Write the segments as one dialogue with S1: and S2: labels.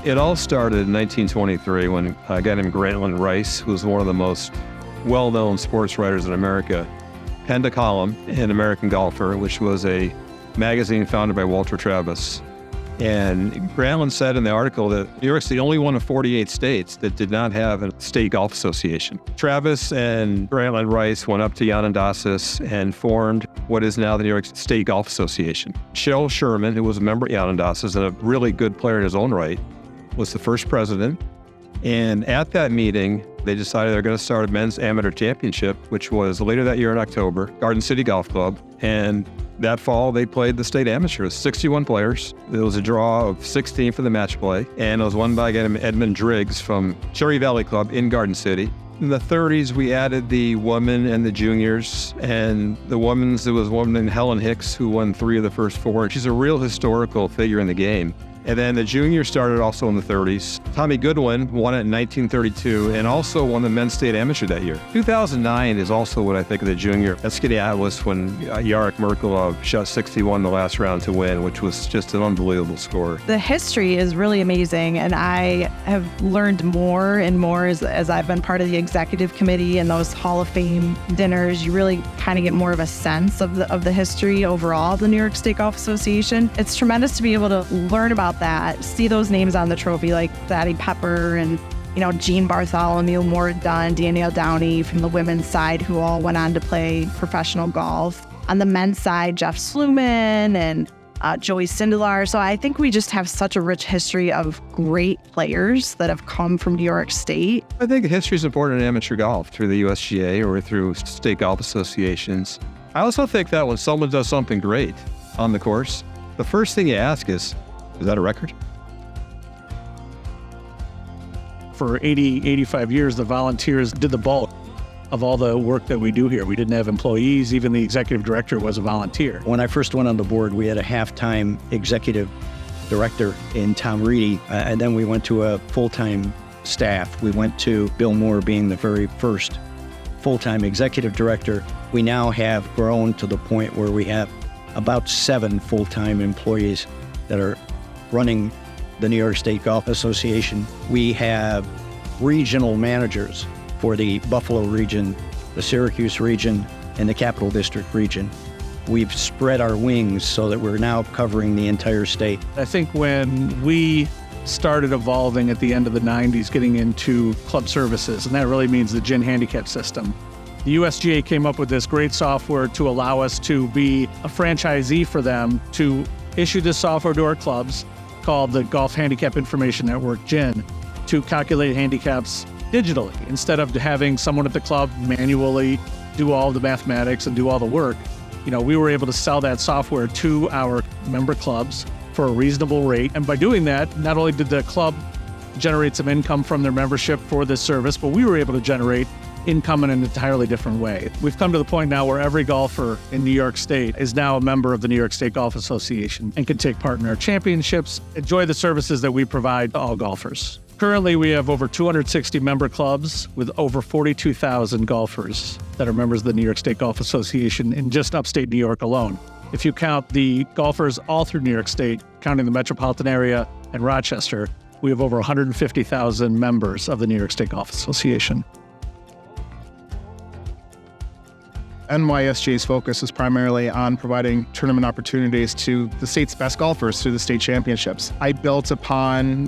S1: It all started in 1923 when a guy named Grantland Rice, who was one of the most well-known sports writers in America, penned a column in American Golfer, which was a magazine founded by Walter Travis. And Grantland said in the article that New York's the only one of 48 states that did not have a state golf association. Travis and Grantland Rice went up to Yanendasas and formed what is now the New York State Golf Association. Cheryl Sherman, who was a member of Yanendasas and a really good player in his own right, was the first president. And at that meeting, they decided they're going to start a men's amateur championship, which was later that year in October, Garden City Golf Club. And that fall, they played the state amateurs, 61 players. There was a draw of 16 for the match play, and it was won by a guy named Edmund Driggs from Cherry Valley Club in Garden City. In the 30s, we added the women and the juniors, and the women's, there was a woman named Helen Hicks who won 3 of the first 4. She's a real historical figure in the game. And then the juniors started also in the 30s. Tommy Goodwin won it in 1932 and also won the men's state amateur that year. 2009 is also what I think of the junior. Skiddy was when Jarek Merkelov shot 61 the last round to win, which was just an unbelievable score.
S2: The history is really amazing, and I have learned more and more as I've been part of the executive committee and those Hall of Fame dinners. You really kind of get more of a sense of the history overall of the New York State Golf Association. It's tremendous to be able to learn about that, see those names on the trophy like Thaddeus Pepper and, Jean Bartholomew, Maura Dunn, Danielle Downey from the women's side, who all went on to play professional golf. On the men's side, Jeff Sluman and Joey Sindelar. So I think we just have such a rich history of great players that have come from New York State.
S1: I think history is important in amateur golf through the USGA or through state golf associations. I also think that when someone does something great on the course, the first thing you ask is that a record?
S3: For 85 years, the volunteers did the bulk of all the work that we do here. We didn't have employees. Even the executive director was a volunteer.
S4: When I first went on the board, we had a half-time executive director in Tom Reedy, and then we went to a full-time staff. We went to Bill Moore being the very first full-time executive director. We now have grown to the point where we have about 7 full-time employees that are running the New York State Golf Association. We have regional managers for the Buffalo region, the Syracuse region, and the Capital District region. We've spread our wings so that we're now covering the entire state.
S3: I think when we started evolving at the end of the 90s, getting into club services, and that really means the GIN handicap system. The USGA came up with this great software to allow us to be a franchisee for them to issue this software to our clubs called the Golf Handicap Information Network, GIN, to calculate handicaps digitally. Instead of having someone at the club manually do all the mathematics and do all the work, we were able to sell that software to our member clubs for a reasonable rate. And by doing that, not only did the club generate some income from their membership for this service, but we were able to generate income in an entirely different way. We've come to the point now where every golfer in New York State is now a member of the New York State Golf Association and can take part in our championships, enjoy the services that we provide to all golfers. Currently, we have over 260 member clubs with over 42,000 golfers that are members of the New York State Golf Association in just upstate New York alone. If you count the golfers all through New York State, counting the metropolitan area and Rochester, we have over 150,000 members of the New York State Golf Association.
S5: NYSGA's focus is primarily on providing tournament opportunities to the state's best golfers through the state championships. I built upon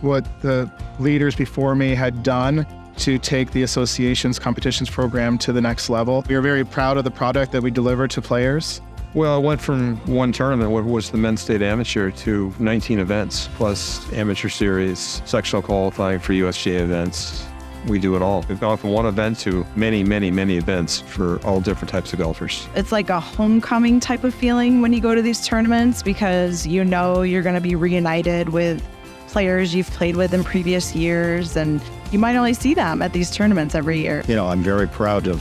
S5: what the leaders before me had done to take the association's competitions program to the next level. We are very proud of the product that we deliver to players.
S1: Well, it went from one tournament, what was the men's state amateur, to 19 events, plus amateur series, sectional qualifying for USGA events. We do it all. We've gone from one event to many, many, many events for all different types of golfers.
S2: It's like a homecoming type of feeling when you go to these tournaments because you're going to be reunited with players you've played with in previous years, and you might only see them at these tournaments every year.
S4: I'm very proud to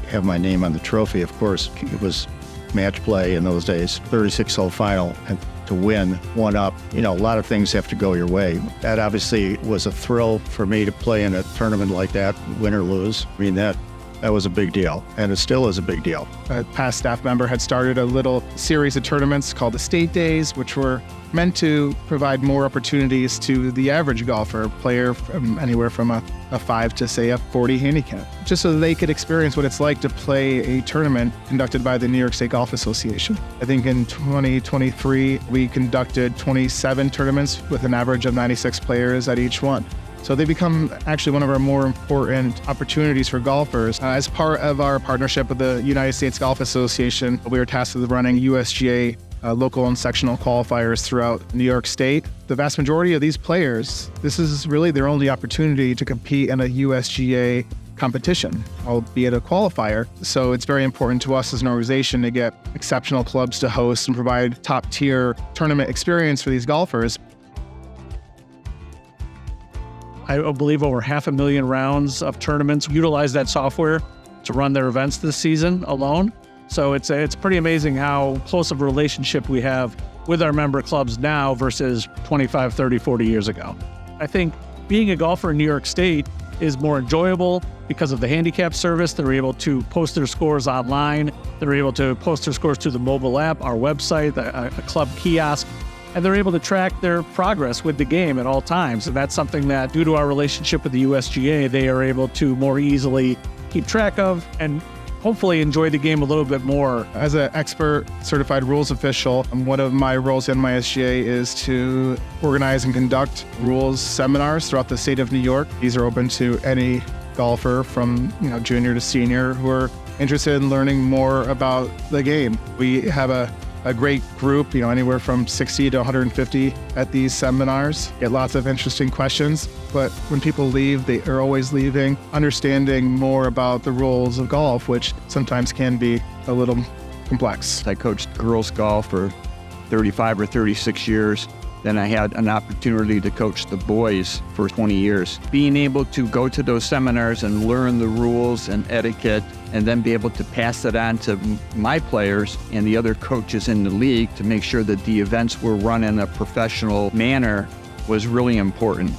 S4: have my name on the trophy. Of course, it was match play in those days, 36-hole final, and to win one up, a lot of things have to go your way. That obviously was a thrill for me to play in a tournament like that, win or lose. That that was a big deal, and it still is a big deal.
S5: A past staff member had started a little series of tournaments called the State Days, which were meant to provide more opportunities to the average golfer, player from anywhere from a 5 to, say, a 40 handicap, just so that they could experience what it's like to play a tournament conducted by the New York State Golf Association. I think in 2023, we conducted 27 tournaments with an average of 96 players at each one. So they become actually one of our more important opportunities for golfers. As part of our partnership with the United States Golf Association, we were tasked with running USGA local and sectional qualifiers throughout New York State. The vast majority of these players, this is really their only opportunity to compete in a USGA competition, albeit a qualifier. So it's very important to us as an organization to get exceptional clubs to host and provide top-tier tournament experience for these golfers.
S3: I believe over 500,000 rounds of tournaments utilize that software to run their events this season alone. So it's pretty amazing how close of a relationship we have with our member clubs now versus 25, 30, 40 years ago. I think being a golfer in New York State is more enjoyable because of the handicap service. They're able to post their scores online. They're able to post their scores to the mobile app, our website, a club kiosk, and they're able to track their progress with the game at all times. And that's something that, due to our relationship with the USGA, they are able to more easily keep track of and hopefully enjoy the game a little bit more.
S5: As an expert certified rules official, one of my roles in NYSGA is to organize and conduct rules seminars throughout the state of New York. These are open to any golfer from junior to senior who are interested in learning more about the game. We have a great group, anywhere from 60 to 150 at these seminars. Get lots of interesting questions, but when people leave, they are always leaving understanding more about the rules of golf, which sometimes can be a little complex.
S6: I coached girls golf for 35 or 36 years. Then I had an opportunity to coach the boys for 20 years. Being able to go to those seminars and learn the rules and etiquette and then be able to pass it on to my players and the other coaches in the league to make sure that the events were run in a professional manner was really important.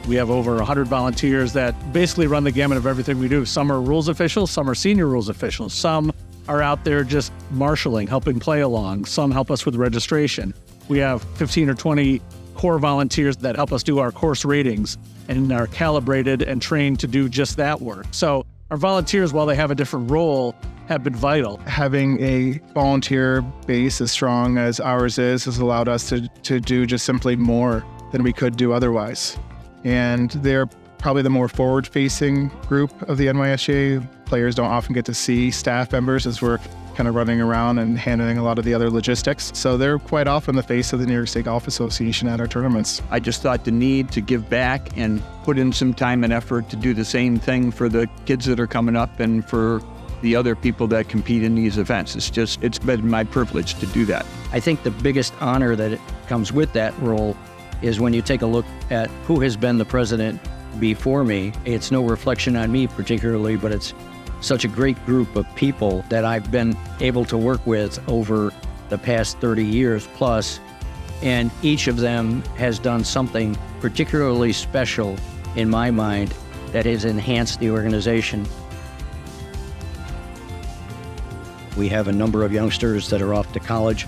S3: We have over 100 volunteers that basically run the gamut of everything we do. Some are rules officials, some are senior rules officials, some are out there just marshaling, helping play along. Some help us with registration. We have 15 or 20 core volunteers that help us do our course ratings and are calibrated and trained to do just that work. So our volunteers, while they have a different role, have been vital.
S5: Having a volunteer base as strong as ours has allowed us to do just simply more than we could do otherwise. And they're probably the more forward-facing group of the NYSGA. Players don't often get to see staff members as we're kind of running around and handling a lot of the other logistics. So they're quite often the face of the New York State Golf Association at our tournaments.
S6: I just thought the need to give back and put in some time and effort to do the same thing for the kids that are coming up and for the other people that compete in these events. It's been my privilege to do that.
S4: I think the biggest honor that it comes with that role is when you take a look at who has been the president before me. It's no reflection on me particularly, but it's such a great group of people that I've been able to work with over the past 30 years plus, and each of them has done something particularly special in my mind that has enhanced the organization. We have a number of youngsters that are off to college,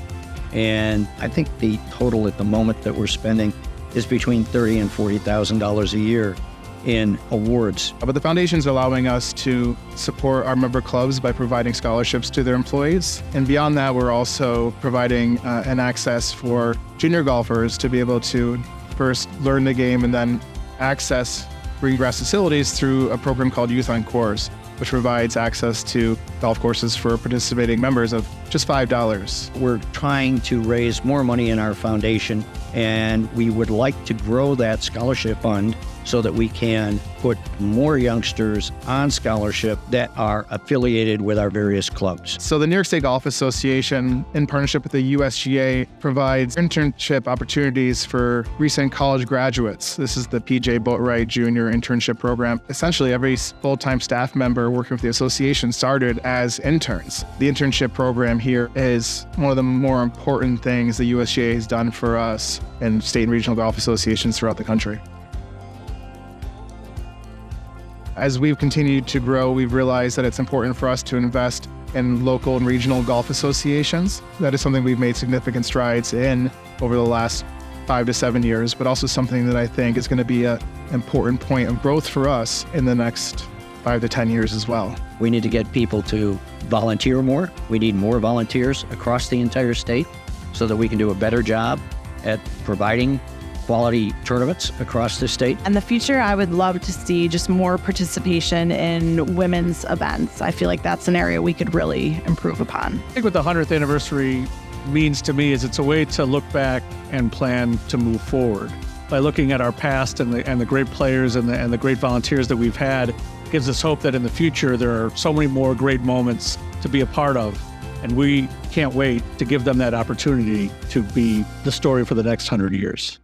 S4: and I think the total at the moment that we're spending is between $30,000 and $40,000 a year in awards.
S5: But the foundation's allowing us to support our member clubs by providing scholarships to their employees. And beyond that, we're also providing an access for junior golfers to be able to first learn the game and then access green grass facilities through a program called Youth on Course, which provides access to golf courses for participating members of just $5.
S4: We're trying to raise more money in our foundation, and we would like to grow that scholarship fund so that we can put more youngsters on scholarship that are affiliated with our various clubs.
S5: So the New York State Golf Association, in partnership with the USGA, provides internship opportunities for recent college graduates. This is the PJ Boatwright Junior Internship Program. Essentially, every full-time staff member working with the association started as interns. The internship program here is one of the more important things the USGA has done for us and state and regional golf associations throughout the country. As we've continued to grow, we've realized that it's important for us to invest in local and regional golf associations. That is something we've made significant strides in over the last 5 to 7 years, but also something that I think is going to be an important point of growth for us in the next 5 to 10 years as well.
S4: We need to get people to volunteer more. We need more volunteers across the entire state so that we can do a better job at providing quality tournaments across the state.
S2: In the future, I would love to see just more participation in women's events. I feel like that's an area we could really improve upon.
S3: I think what the 100th anniversary means to me is it's a way to look back and plan to move forward. By looking at our past and the great players and the great volunteers that we've had, gives us hope that in the future there are so many more great moments to be a part of. And we can't wait to give them that opportunity to be the story for the next 100 years.